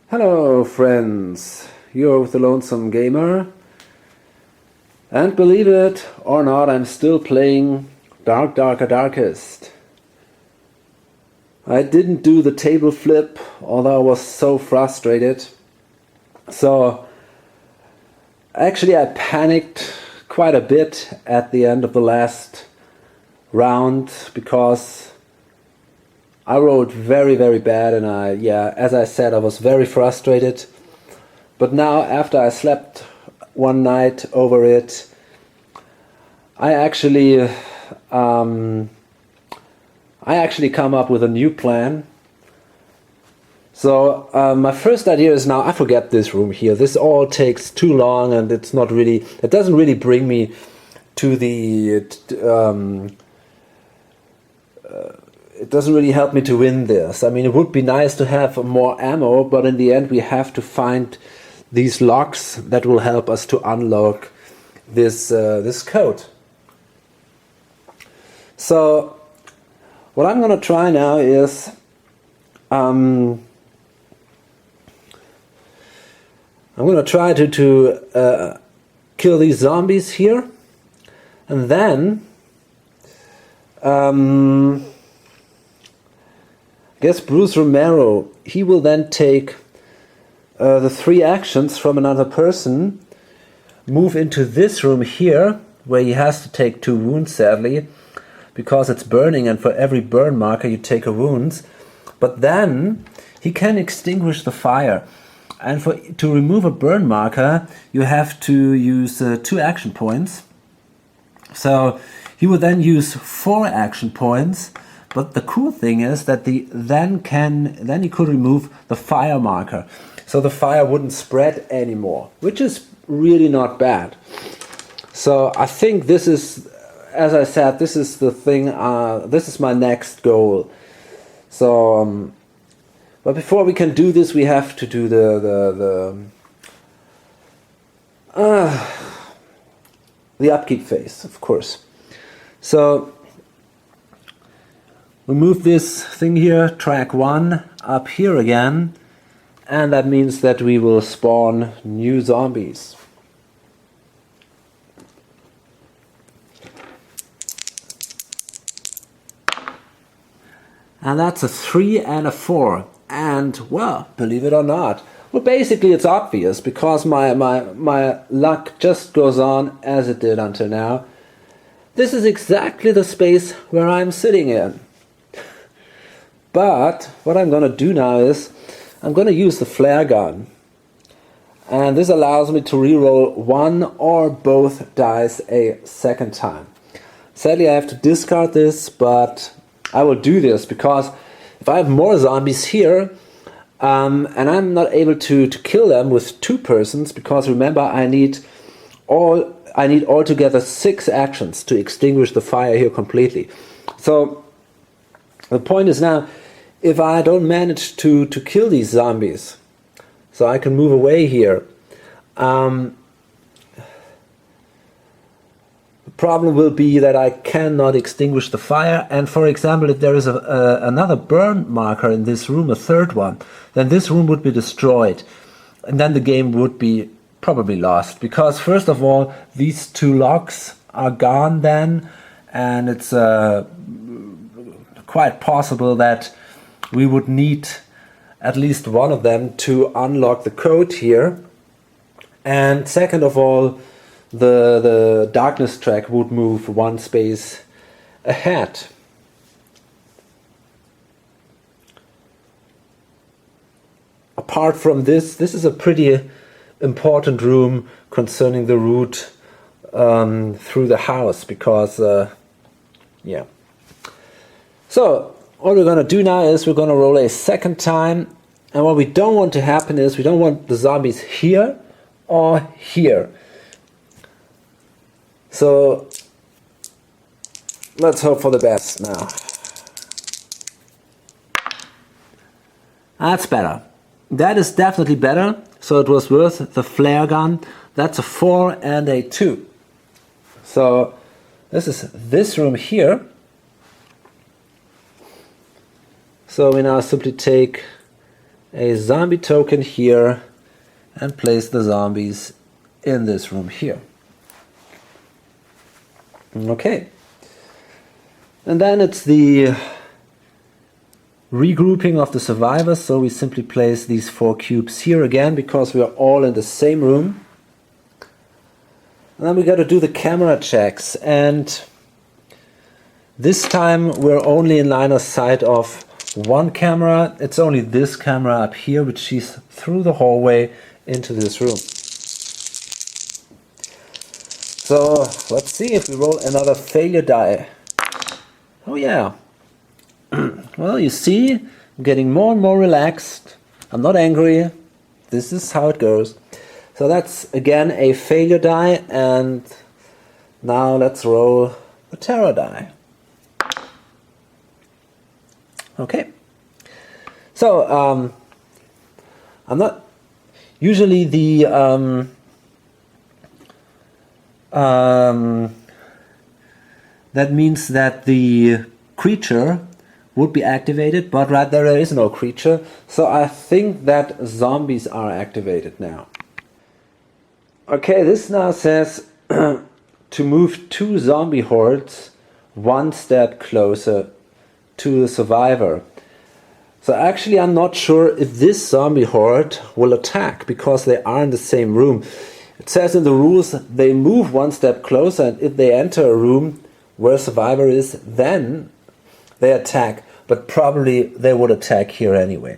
Hello friends, you're with the Lonesome Gamer, and believe it or not, I'm still playing Darkest. I didn't do the table flip, although I was so frustrated. So actually I panicked quite a bit at the end of the last round because I rolled very bad, and as I said, I was very frustrated. But now, after I slept one night over it, I actually come up with a new plan. So my first idea is now I forget this room here. This all takes too long, and it doesn't really bring me to the it doesn't really help me to win this. I mean, it would be nice to have more ammo, but in the end we have to find these locks that will help us to unlock this code. So what I'm gonna try now is I'm gonna try to kill these zombies here, and then I guess Bruce Romero, he will then take the 3 actions from another person, move into this room here, where he has to take 2 wounds, sadly, because it's burning, and for every burn marker you take a wound. But then he can extinguish the fire. And to remove a burn marker, you have to use 2 action points. So he will then use 4 action points. But the cool thing is that then he could remove the fire marker, so the fire wouldn't spread anymore, which is really not bad. So I think this is, as I said, this is the thing. This is my next goal. So, but before we can do this, we have to do the upkeep phase, of course. So we move this thing here, track 1, up here again, and that means that we will spawn new zombies. And that's a 3 and a 4, and well, believe it or not, well, basically it's obvious, because my luck just goes on as it did until now. This is exactly the space where I'm sitting in. But what I'm going to do now is I'm going to use the flare gun, and this allows me to reroll 1 or both dice a second time. Sadly, I have to discard this, but I will do this because if I have more zombies here and I'm not able to kill them with 2 persons, because remember I need altogether 6 actions to extinguish the fire here completely. So the point is now, if I don't manage to kill these zombies, so I can move away here, the problem will be that I cannot extinguish the fire. And for example, if there is another burn marker in this room, a 3rd one, then this room would be destroyed, and then the game would be probably lost, because first of all these 2 locks are gone then, and it's quite possible that we would need at least one of them to unlock the code here. And second of all, the darkness track would move 1 space ahead. Apart from this is a pretty important room concerning the route through the house, because yeah. So what we're going to do now is we're going to roll a second time, and what we don't want to happen is we don't want the zombies here or here. So let's hope for the best now. That's better. That is definitely better, so it was worth the flare gun. That's a 4 and a 2. So this is this room here. So we now simply take a zombie token here and place the zombies in this room here. Okay. And then it's the regrouping of the survivors, so we simply place these 4 cubes here again because we are all in the same room. And then we got to do the camera checks, and this time we're only in line of sight of one camera. It's only this camera up here which sees through the hallway into this room. So let's see if we roll another failure die. Oh yeah. Well, you see, I'm getting more and more relaxed. I'm not angry. This is how it goes. So that's again a failure die, and now let's roll a terror die. Okay. So I'm not usually the that means that the creature would be activated, but rather there is no creature, so I think that zombies are activated now. Okay, this now says to move 2 zombie hordes 1 step closer to the survivor. So actually I'm not sure if this zombie horde will attack because they are in the same room. It says in the rules they move 1 step closer, and if they enter a room where a survivor is, then they attack, but probably they would attack here anyway.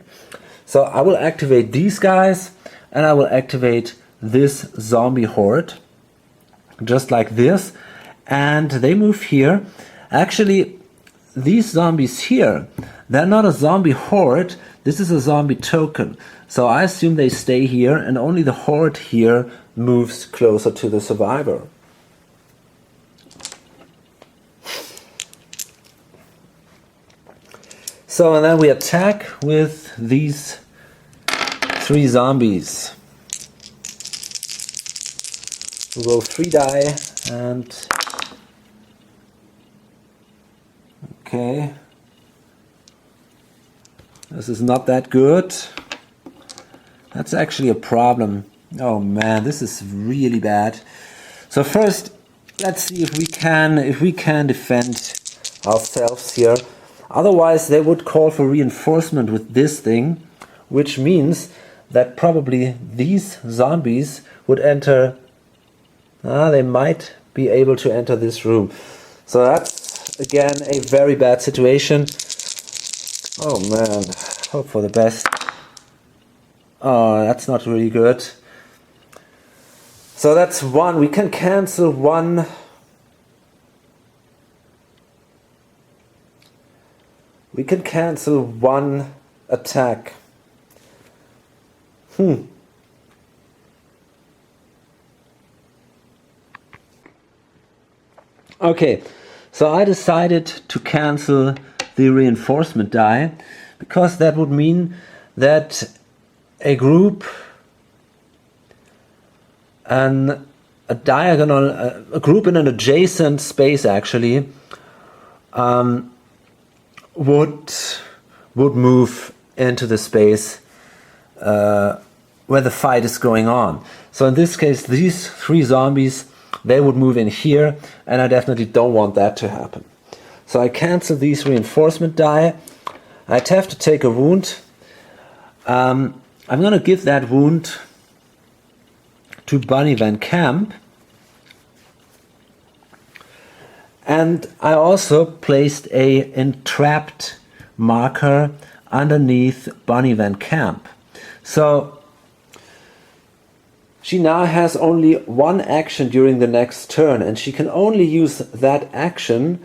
So I will activate these guys, and I will activate this zombie horde, just like this, and they move here. Actually, these zombies here, they're not a zombie horde, this is a zombie token. So I assume they stay here, and only the horde here moves closer to the survivor. So, and then we attack with these 3 zombies. We roll 3 die, and okay, this is not that good. That's actually a problem. Oh man, this is really bad. So first, let's see if we can defend ourselves here. Otherwise, they would call for reinforcement with this thing, which means that probably these zombies would enter. They might be able to enter this room. So that's again a very bad situation. Oh man, hope for the best. Oh, that's not really good. So that's 1. We can cancel 1. We can cancel 1 attack. Okay, so I decided to cancel the reinforcement die, because that would mean that a group, a group in an adjacent space actually, would move into the space where the fight is going on. So in this case, these 3 zombies, they would move in here, and I definitely don't want that to happen. So I cancel these reinforcement die. I'd have to take a wound. I'm going to give that wound to Bunny Van Camp. And I also placed a entrapped marker underneath Bunny Van Camp. So she now has only 1 action during the next turn, and she can only use that action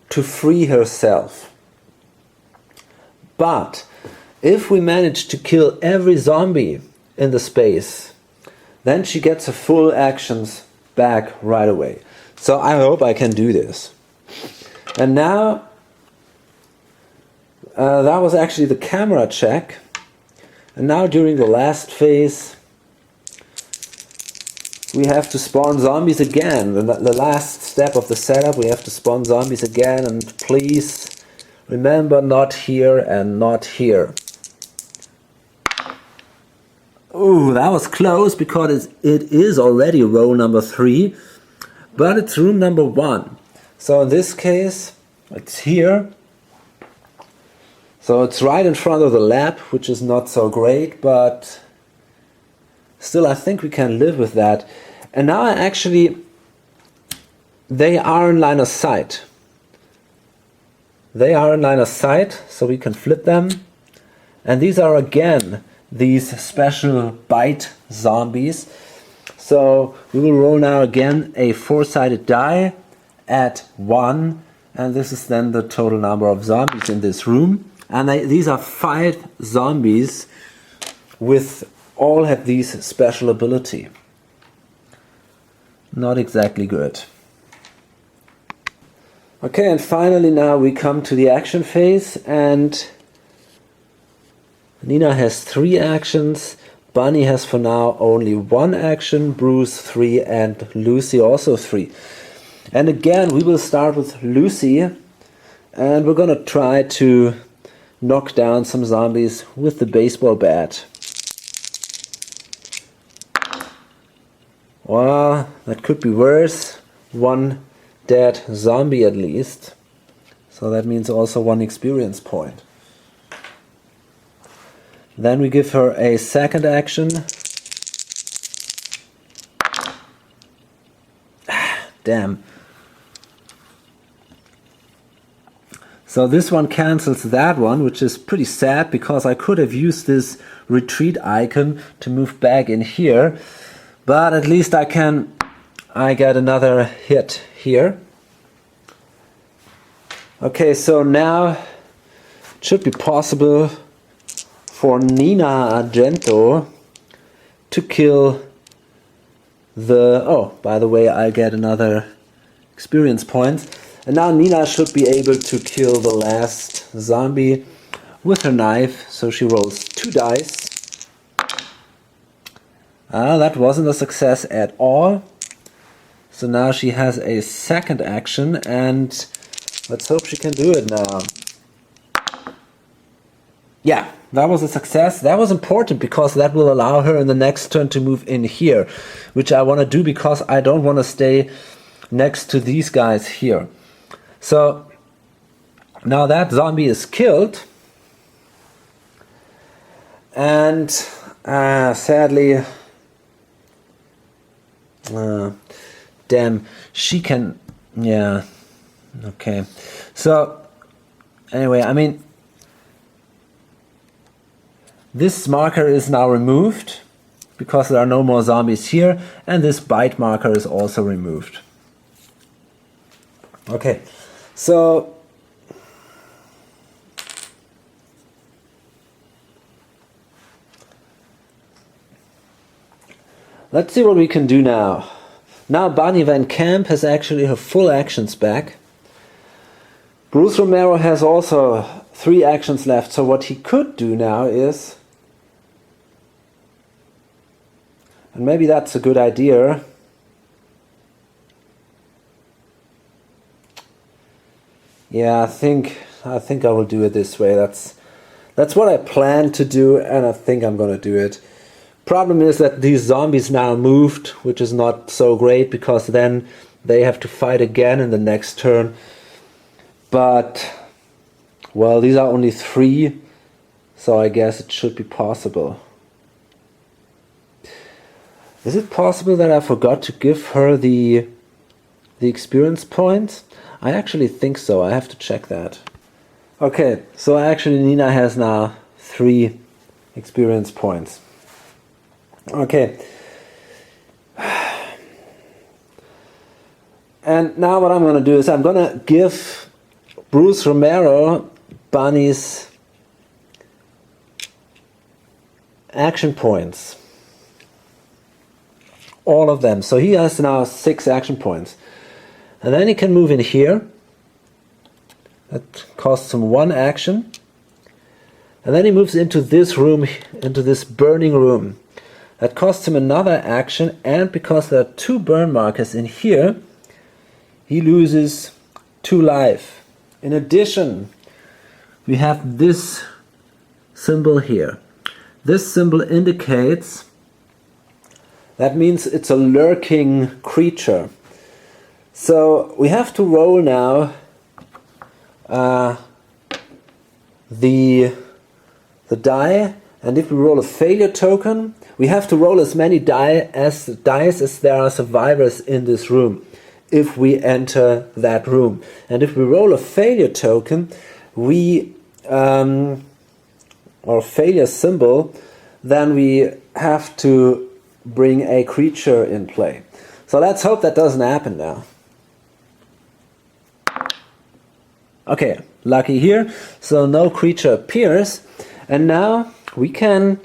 to free herself. But if we manage to kill every zombie in the space, then she gets her full actions back right away. So I hope I can do this. And now, that was actually the camera check. And now during the last phase, we have to spawn zombies again. The last step of the setup, we have to spawn zombies again. And please remember, not here and not here. Ooh, that was close because it is already row number 3, but it's room number 1. So in this case, it's here. So it's right in front of the lab, which is not so great, but still I think we can live with that. And now they are in line of sight. They are in line of sight, so we can flip them. And these are again these special bite zombies. So we will roll now again a 4-sided die at 1, and this is then the total number of zombies in this room. And these are 5 zombies all have these special ability. Not exactly good. Okay, and finally now we come to the action phase, and Nina has 3 actions, Bunny has for now only 1 action, Bruce 3, and Lucy also 3. And again we will start with Lucy, and we're gonna try to knock down some zombies with the baseball bat. Well, that could be worse. 1 dead zombie at least. So that means also 1 experience point. Then we give her a second action. Damn. So this one cancels that one, which is pretty sad because I could have used this retreat icon to move back in here, but at least I get another hit here. Okay, so now it should be possible for Nina Argento to kill the... Oh, by the way, I get another experience point. And now Nina should be able to kill the last zombie with her knife. So she rolls 2 dice. That wasn't a success at all. So now she has a second action, and let's hope she can do it now. Yeah, that was a success. That was important because that will allow her in the next turn to move in here, which I want to do because I don't want to stay next to these guys here. So now that zombie is killed, and sadly, damn, she can, yeah, okay. So anyway, I mean, this marker is now removed because there are no more zombies here, and this bite marker is also removed. Okay, so let's see what we can do now. Now Bonnie Van Camp has actually her full actions back. Bruce Romero has also 3 actions left, so what he could do now is, and maybe that's a good idea, yeah, I think I will do it this way. That's what I planned to do, and I think I'm gonna do it. Problem is that these zombies now moved, which is not so great because then they have to fight again in the next turn. But well, these are only 3, so I guess it should be possible. Is it possible that I forgot to give her the experience points? I actually think so. I have to check that. Okay, so actually Nina has now 3 experience points. Okay. And now what I'm going to do is I'm going to give Bruce Romero Bunny's action points. All of them. So he has now 6 action points. And then he can move in here. That costs him 1 action. And then he moves into this room, into this burning room. That costs him another action, and because there are 2 burn markers in here, he loses 2 life. In addition, we have this symbol here. this symbol indicates that means it's a lurking creature. So we have to roll now the die, and if we roll a failure token, we have to roll as many dice as there are survivors in this room if we enter that room. And if we roll a failure token, or failure symbol, then we have to bring a creature in play. So let's hope that doesn't happen now. Okay, lucky here, so no creature appears, and now we can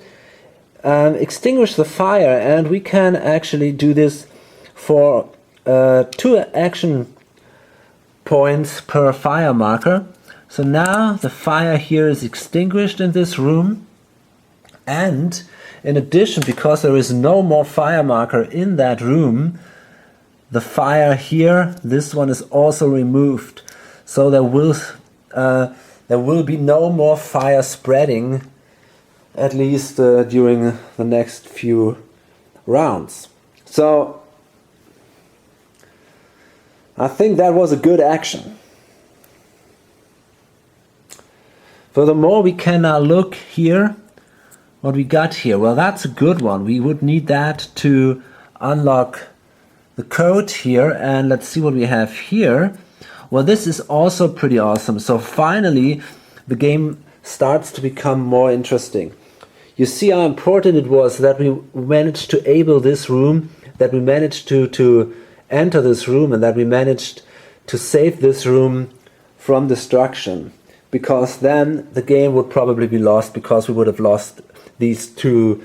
extinguish the fire, and we can actually do this for 2 action points per fire marker. So now the fire here is extinguished in this room, and in addition, because there is no more fire marker in that room, the fire here, this one is also removed. So there will be no more fire spreading, at least during the next few rounds. So I think that was a good action. Furthermore, we can now look here what we got here. Well, that's a good one. We would need that to unlock the code here, and let's see what we have here. Well, this is also pretty awesome. So finally the game starts to become more interesting. You see how important it was that we managed to able this room, that we managed to enter this room, and that we managed to save this room from destruction. Because then the game would probably be lost, because we would have lost these two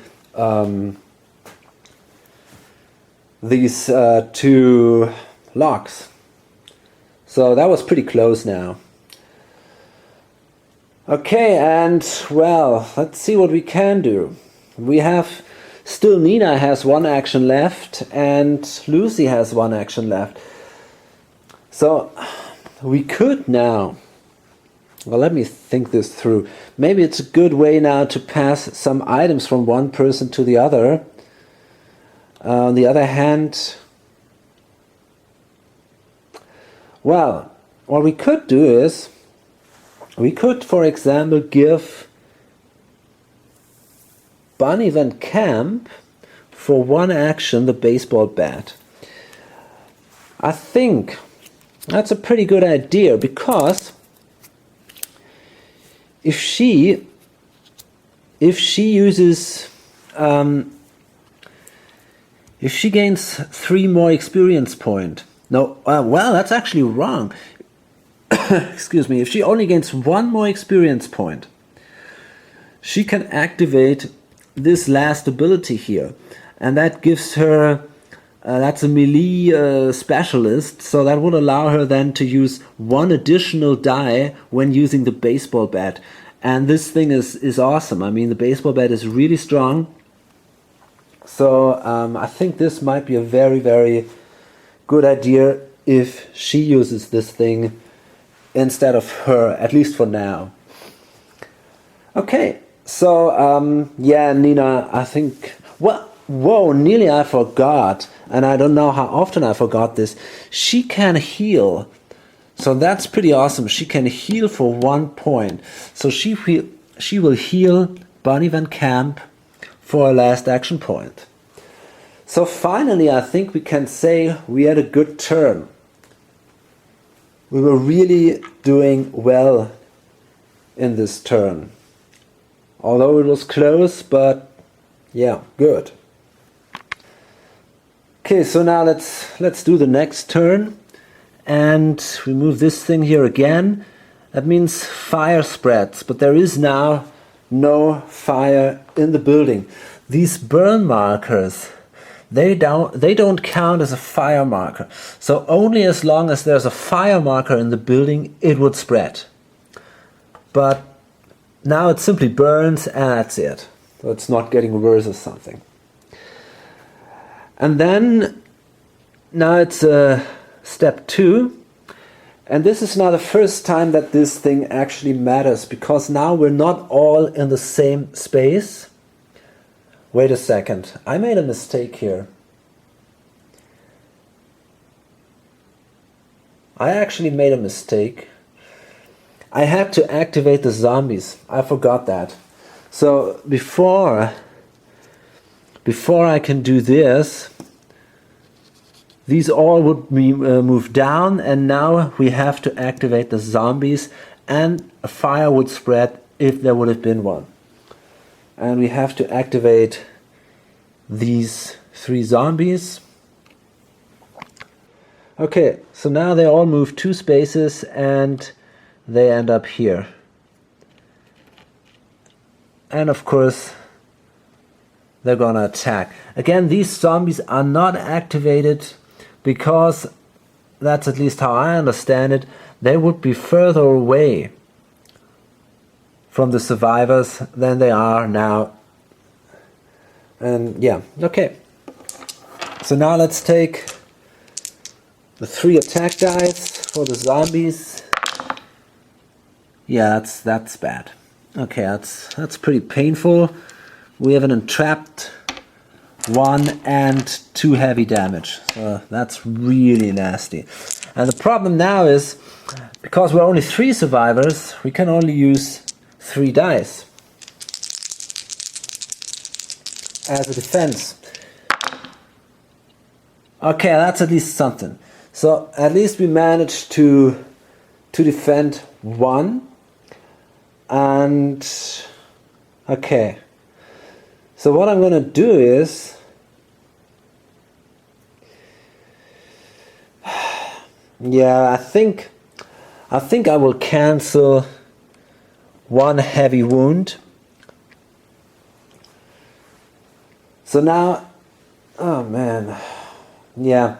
locks. So that was pretty close now. Okay, and well, let's see what we can do. We have still Nina has 1 action left, and Lucy has 1 action left. So we could now, well, let me think this through. Maybe it's a good way now to pass some items from one person to the other. On the other hand, well, what we could do is, we could, for example, give Bunny Van Camp for 1 action the baseball bat. I think that's a pretty good idea, because if she uses if she gains 3 more experience point. No, well, that's actually wrong. Excuse me. If she only gains 1 more experience point, she can activate this last ability here, and that gives her that's a melee specialist, so that would allow her then to use 1 additional die when using the baseball bat. And this thing is awesome. I mean, the baseball bat is really strong. So I think this might be a very, very good idea if she uses this thing instead of her, at least for now. Okay, so yeah, Nina, I think, well, whoa, nearly I forgot, and I don't know how often I forgot this. She can heal, so that's pretty awesome. She can heal for 1 point, so she will heal Bunny Van Camp for a last action point. So finally, I think we can say we had a good turn. We were really doing well in this turn. Although it was close, but yeah, good. Okay, so now let's do the next turn. And we move this thing here again. That means fire spreads, but there is now no fire in the building. These burn markers, they don't count as a fire marker. So only as long as there's a fire marker in the building, it would spread. But now it simply burns, and that's it. So it's not getting worse or something. And then now it's step 2. And this is now the first time that this thing actually matters, because now we're not all in the same space. Wait a second. I made a mistake here. I actually made a mistake. I had to activate the zombies. I forgot that. So before I can do this, these all would be moved down, and now we have to activate the zombies, and a fire would spread if there would have been one. And we have to activate these 3 zombies. Okay, so now they all move 2 spaces and they end up here. And of course, they're gonna attack. Again, these zombies are not activated because, that's at least how I understand it, they would be further away from the survivors than they are now. And yeah, okay. So now let's take the 3 attack dice for the zombies. Yeah, that's bad. Okay, that's pretty painful. We have an entrapped 1 and 2 heavy damage. So that's really nasty. And the problem now is, because we're only 3 survivors, we can only use 3 dice as a defense. Okay, that's at least something. So at least we managed to defend 1. And okay, so what I'm gonna do is, yeah, I think I will cancel 1 heavy wound. So now, oh man, yeah.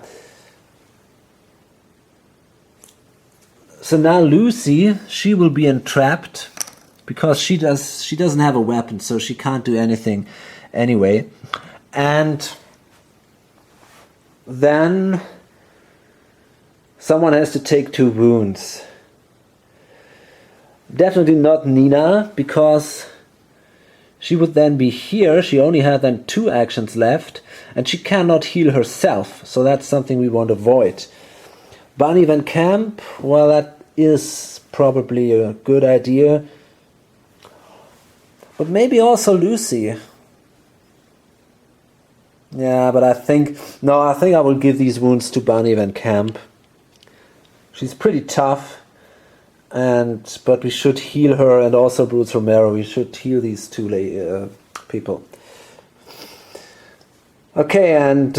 So now Lucy, she will be entrapped because she doesn't have a weapon, so she can't do anything anyway. And then someone has to take 2 wounds. Definitely not Nina, because she would then be here. She only had then 2 actions left, and she cannot heal herself, so that's something we want to avoid. Bunny Van Camp, well, that is probably a good idea. But maybe also Lucy. Yeah, but I think I will give these wounds to Bunny Van Camp. She's pretty tough, but we should heal her, and also Bruce Romero. We should heal these 2 people. Okay, and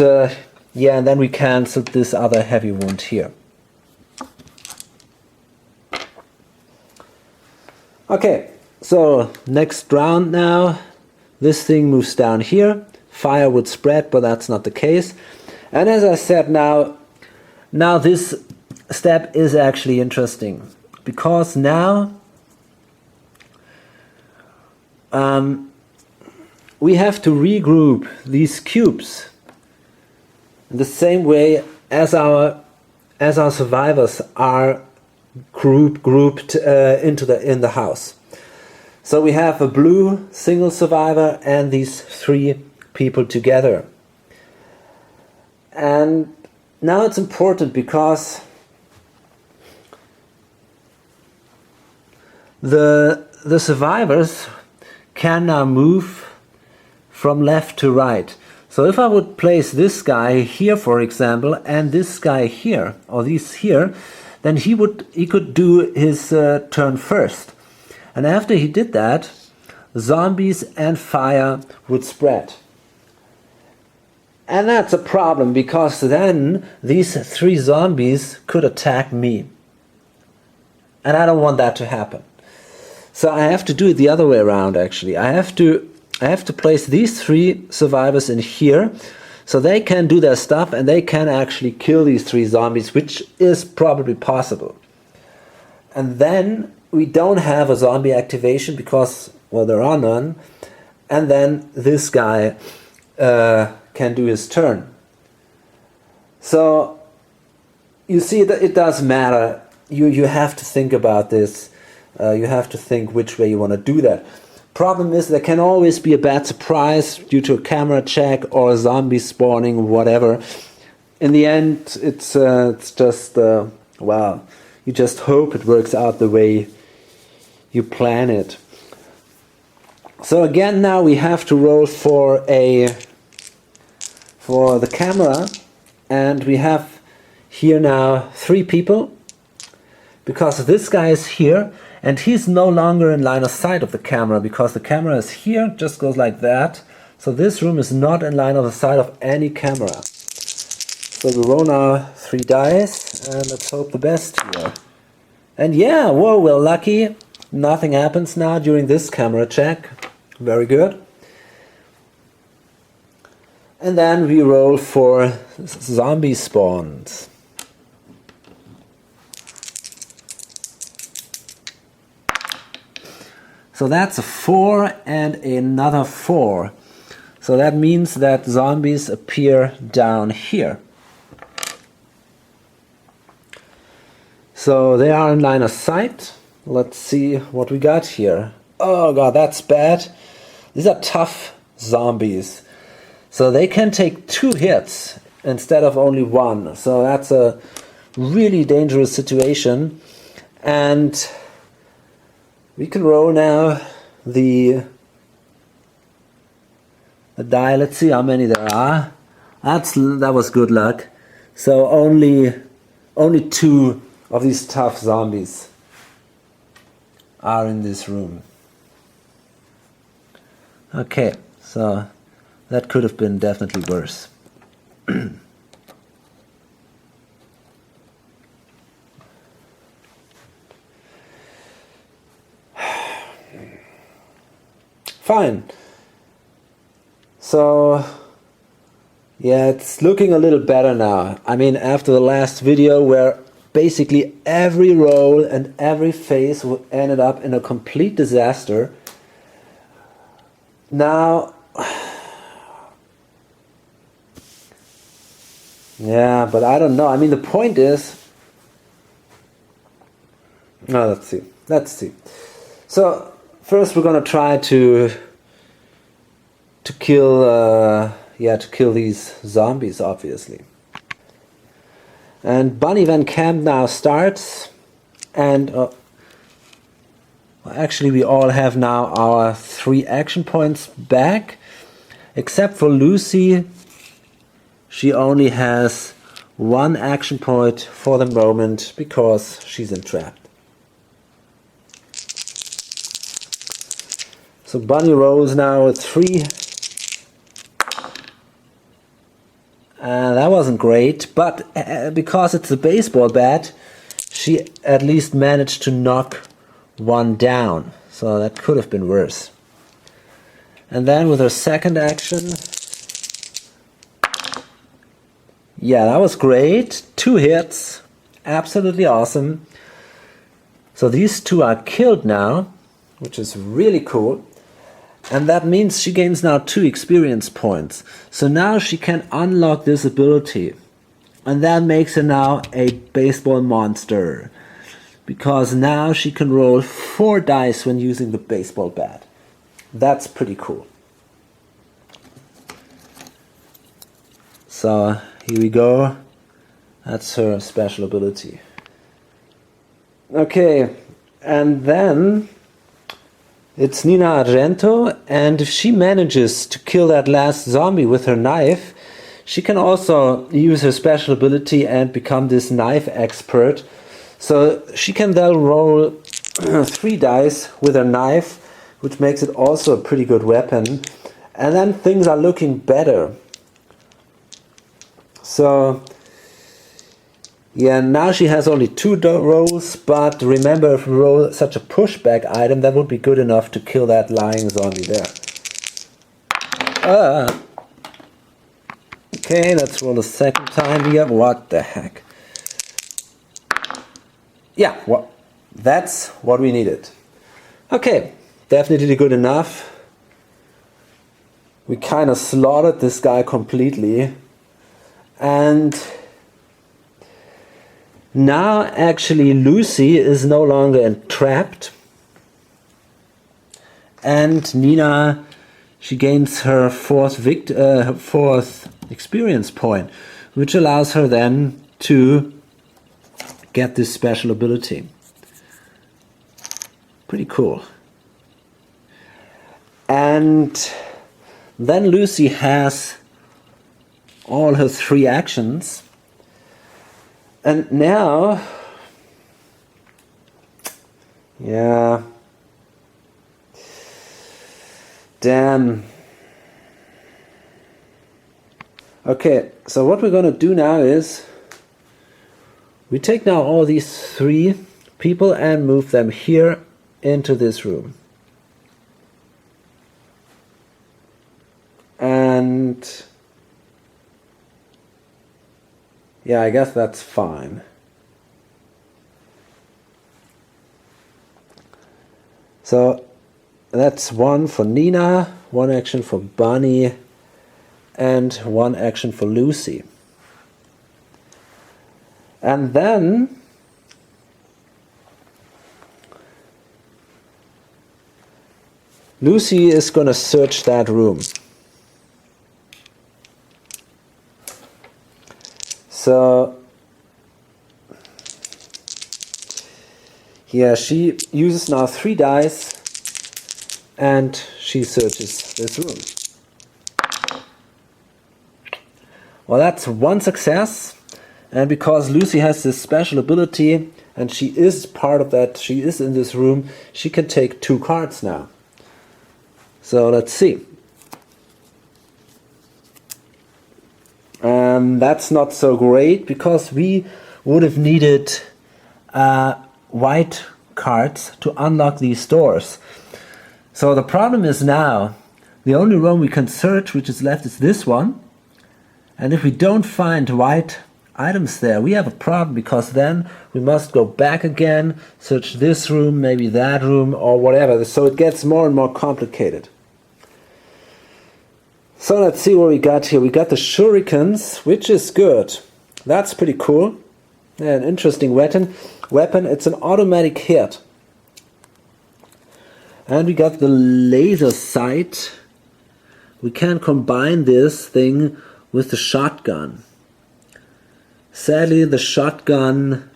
yeah, and then we canceled this other heavy wound here. Okay, so next round now. This thing moves down here. Fire would spread, but that's not the case. And as I said, now this step is actually interesting, because now we have to regroup these cubes in the same way as our survivors are grouped in the house. So we have a blue single survivor and these 3 people together. And now it's important because the survivors can now move from left to right. So if I would place this guy here, for example, and this guy here, or these here, then he could do his turn first. And after he did that, zombies and fire would spread. And that's a problem, because then these 3 zombies could attack me. And I don't want that to happen. So I have to do it the other way around, actually. I have to place these 3 survivors in here, so they can do their stuff and they can actually kill these 3 zombies, which is probably possible. And then we don't have a zombie activation because, well, there are none. And then this guy can do his turn. So you see that it does matter. You have to think about this. You have to think which way you want to do that. Problem is there can always be a bad surprise due to a camera check or a zombie spawning, whatever. In the end, it's just, well, you just hope it works out the way you plan it. So again, now we have to roll for the camera, and we have here now 3 people, because this guy is here and he's no longer in line of sight of the camera, because the camera is here, just goes like that. So this room is not in line of sight of any camera. So we roll now 3 dice and let's hope the best here. And yeah, whoa, we're lucky. Nothing happens now during this camera check. Very good. And then we roll for zombie spawns. So that's a 4 and another 4. So that means that zombies appear down here. So they are in line of sight. Let's see what we got here. Oh god, that's bad. These are tough zombies. So they can take 2 hits instead of only 1. So that's a really dangerous situation. And we can roll now the die. Let's see how many there are. That was good luck. So only 2 of these tough zombies are in this room. Okay, so that could have been definitely worse. Fine. So, yeah, it's looking a little better now. I mean, after the last video where basically every roll and every phase ended up in a complete disaster. Now, yeah, but I don't know. I mean, the point is, no, let's see. So first, we're gonna try to kill these zombies, obviously. And Bunny Van Camp now starts, and actually we all have now our 3 action points back, except for Lucy. She only has 1 action point for the moment because she's entrapped. So Bunny rolls now a 3. That wasn't great, but because it's a baseball bat, she at least managed to knock 1 down. So that could have been worse. And then with her second action, yeah, that was great. 2 hits. Absolutely awesome. So these 2 are killed now, which is really cool. And that means she gains now 2 experience points. So now she can unlock this ability. And that makes her now a baseball monster. Because now she can roll 4 dice when using the baseball bat. That's pretty cool. So here we go. That's her special ability. Okay, and then it's Nina Argento, and if she manages to kill that last zombie with her knife, she can also use her special ability and become this knife expert. So she can then roll 3 dice with her knife, which makes it also a pretty good weapon. And then things are looking better. So yeah, now she has only 2 rolls, but remember, if we roll such a pushback item, that would be good enough to kill that lying zombie there. Okay, let's roll a second time here. What the heck? Yeah, well, that's what we needed. Okay, definitely good enough. We kind of slaughtered this guy completely. And now actually Lucy is no longer entrapped, And Nina, she gains her fourth experience point, which allows her then to get this special ability. Pretty cool. And then Lucy has all her 3 actions. And now, yeah, damn. Okay, so what we're going to do now is we take now all these 3 people and move them here into this room. And yeah, I guess that's fine. So that's 1 for Nina, 1 action for Bunny, and 1 action for Lucy. And then Lucy is going to search that room. So yeah, she uses now 3 dice and she searches this room. Well, that's 1 success, and because Lucy has this special ability and she is part of that, she is in this room, she can take 2 cards now. So let's see. That's not so great because we would have needed white cards to unlock these doors. So the problem is now the only room we can search which is left is this one, and if we don't find white items there, we have a problem, because then we must go back again, search this room, maybe that room, or whatever. So it gets more and more complicated. So let's see what we got here. We got the shurikens, which is good. That's pretty cool. Yeah, an interesting weapon. It's an automatic hit. And we got the laser sight. We can combine this thing with the shotgun. Sadly, the shotgun,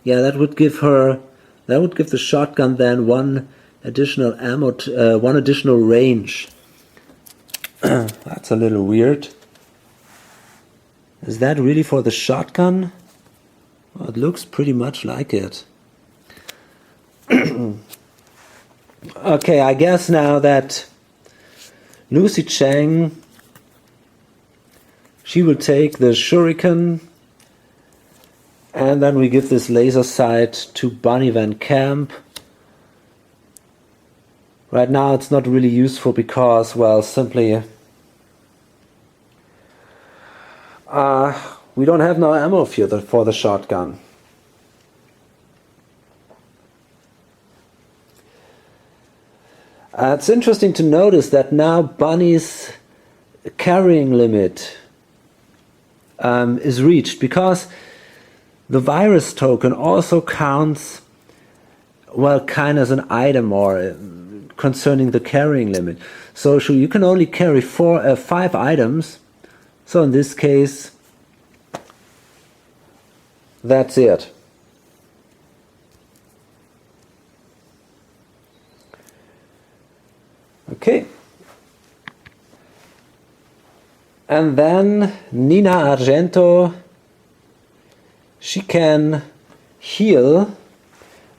yeah, that would give the shotgun then 1 additional ammo, 1 additional range. That's a little weird. Is that really for the shotgun? Well, it looks pretty much like it. Okay, I guess now that Lucy Chang, she will take the shuriken, and then we give this laser sight to Bunny Van Camp. Right now it's not really useful because, well, simply we don't have no ammo for the shotgun. It's interesting to notice that now Bunny's carrying limit is reached, because the virus token also counts, well, kind of as an item or concerning the carrying limit. So you can only carry 5 items. So in this case, that's it. Okay. And then Nina Argento, she can heal,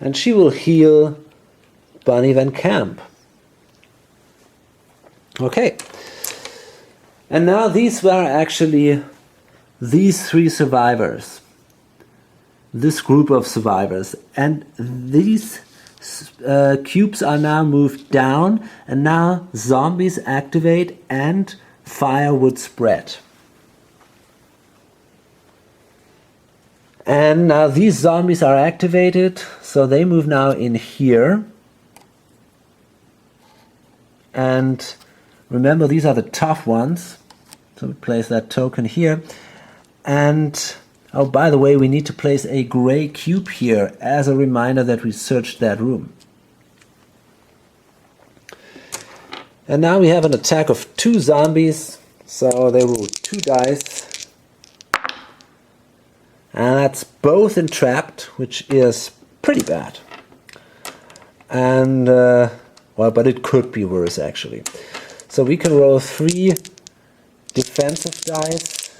and she will heal Bunny Van Camp. Okay. And now these were actually these 3 survivors. This group of survivors. And these cubes are now moved down, and now zombies activate and fire would spread. And now these zombies are activated, so they move now in here. And remember, these are the tough ones. So we place that token here. And, oh, by the way, we need to place a gray cube here as a reminder that we searched that room. And now we have an attack of 2 zombies, so they roll 2 dice. And that's both entrapped, which is pretty bad. And, well, but it could be worse actually. So we can roll 3 defensive dice.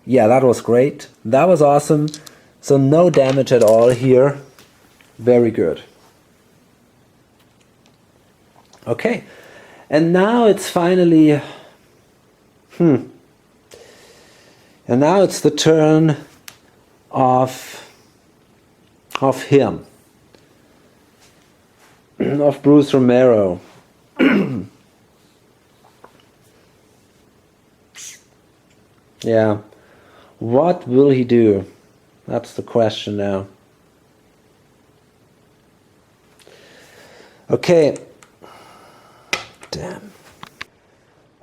Yeah, that was great. That was awesome. So no damage at all here. Very good. Okay. And now it's finally... And now it's the turn of him. Of Bruce Romero. Yeah. What will he do? That's the question now. Okay. Damn.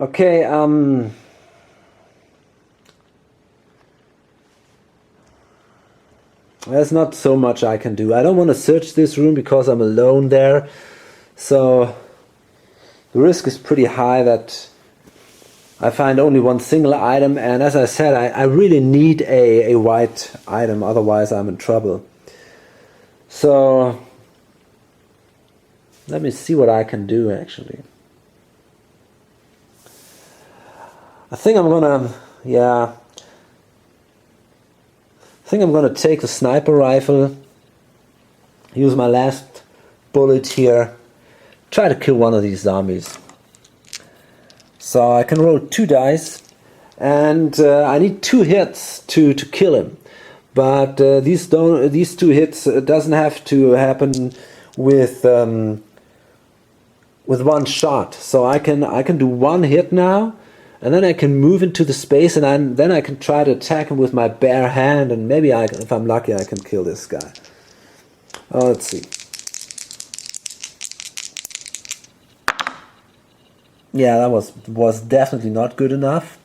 Okay, there's not so much I can do. I don't want to search this room because I'm alone there. So the risk is pretty high that I find only one single item, and as I said, I really need a white item, otherwise I'm in trouble. So let me see what I can do actually. I think I'm gonna, I think I'm gonna take the sniper rifle, use my last bullet here, try to kill one of these zombies. So I can roll 2 dice, and I need 2 hits to kill him. But these 2 hits doesn't have to happen with 1 shot. So I can do 1 hit now, and then I can move into the space, and then I can try to attack him with my bare hand, and maybe if I'm lucky, I can kill this guy. Oh, let's see. Yeah, that was definitely not good enough.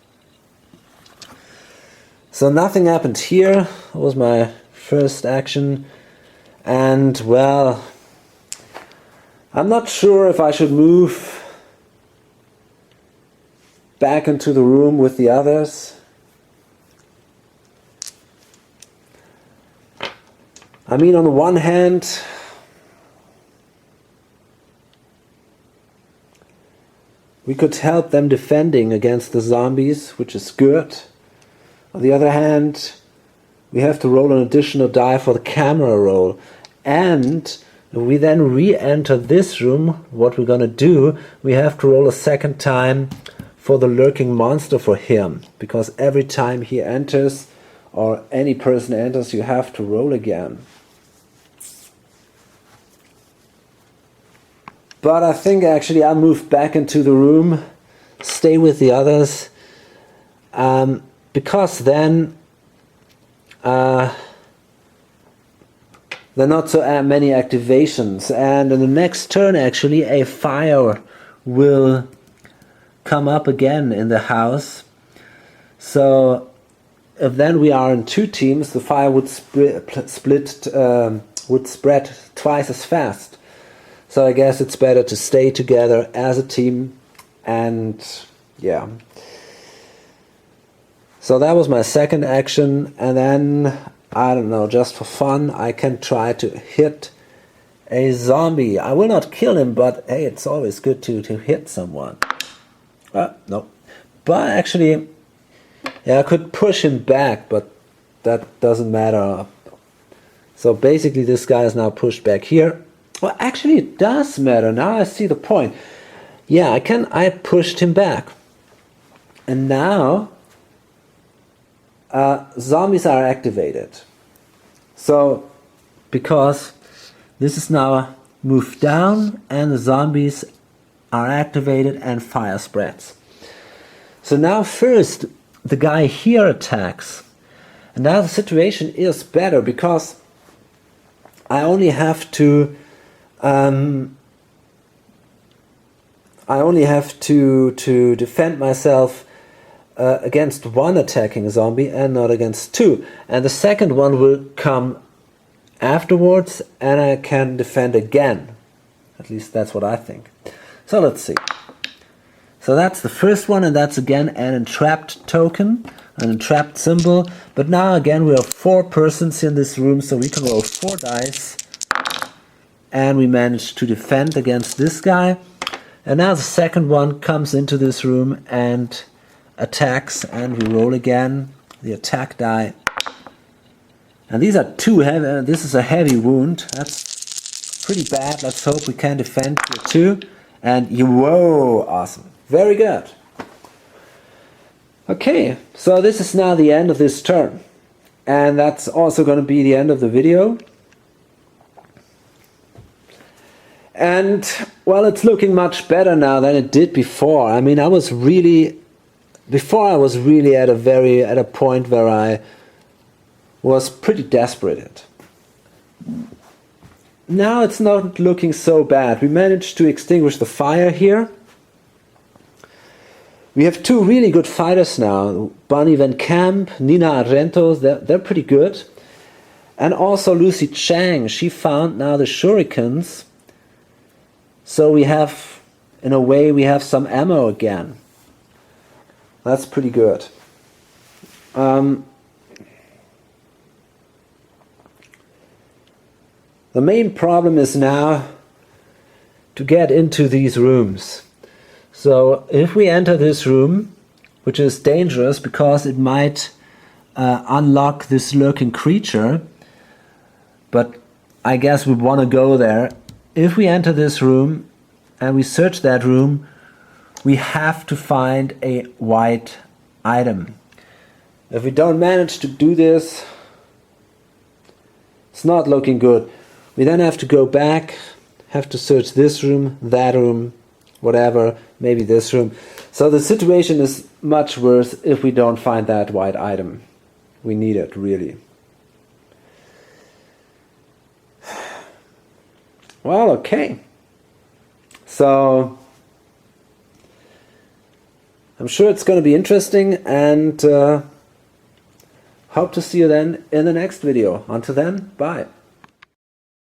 So nothing happened here. That was my first action. And, well, I'm not sure if I should move back into the room with the others. I mean, on the one hand, we could help them defending against the zombies, which is good. On the other hand, we have to roll an additional die for the camera roll. And if we then re-enter this room, what we're gonna do, we have to roll a second time for the lurking monster for him. Because every time he enters, or any person enters, you have to roll again. But I think actually I'll move back into the room, stay with the others, because then there are not so many activations, and in the next turn actually a fire will come up again in the house. So if then we are in 2 teams, the fire would would spread twice as fast. So I guess it's better to stay together as a team, and yeah. So that was my second action, and then, I don't know, just for fun, I can try to hit a zombie. I will not kill him, but hey, it's always good to hit someone. No. But actually, yeah, I could push him back, but that doesn't matter. So basically this guy is now pushed back here. Well, actually it does matter. Now I see the point. Yeah, I pushed him back. And now zombies are activated. So because this is now moved down and the zombies are activated and fire spreads. So now first the guy here attacks. And now the situation is better because I only have to defend myself against 1 attacking zombie and not against 2. And the second one will come afterwards and I can defend again. At least that's what I think. So let's see. So that's the first one, and that's again an entrapped token, an entrapped symbol. But now again we have 4 persons in this room, so we can roll 4 dice. And we managed to defend against this guy. And now the second one comes into this room and attacks, and we roll again the attack die. And these are 2 heavy, this is a heavy wound. That's pretty bad. Let's hope we can defend here too. And whoa, awesome. Very good. Okay, so this is now the end of this turn. And that's also going to be the end of the video. And, well, it's looking much better now than it did before. I mean, before I was really at a point where I was pretty desperate. Now it's not looking so bad. We managed to extinguish the fire here. We have 2 really good fighters now. Bonnie Van Camp, Nina Arento, they're pretty good. And also Lucy Chang, she found now the shurikens. So we have, in a way, we have some ammo again. That's pretty good. The main problem is now to get into these rooms. So if we enter this room, which is dangerous because it might unlock this lurking creature, but I guess we want to go there. If we enter this room and we search that room, we have to find a white item. If we don't manage to do this, it's not looking good. We then have to go back, have to search this room, that room, whatever, maybe this room. So the situation is much worse if we don't find that white item. We need it, really. Well, okay. So I'm sure it's going to be interesting, and hope to see you then in the next video. Until then, bye.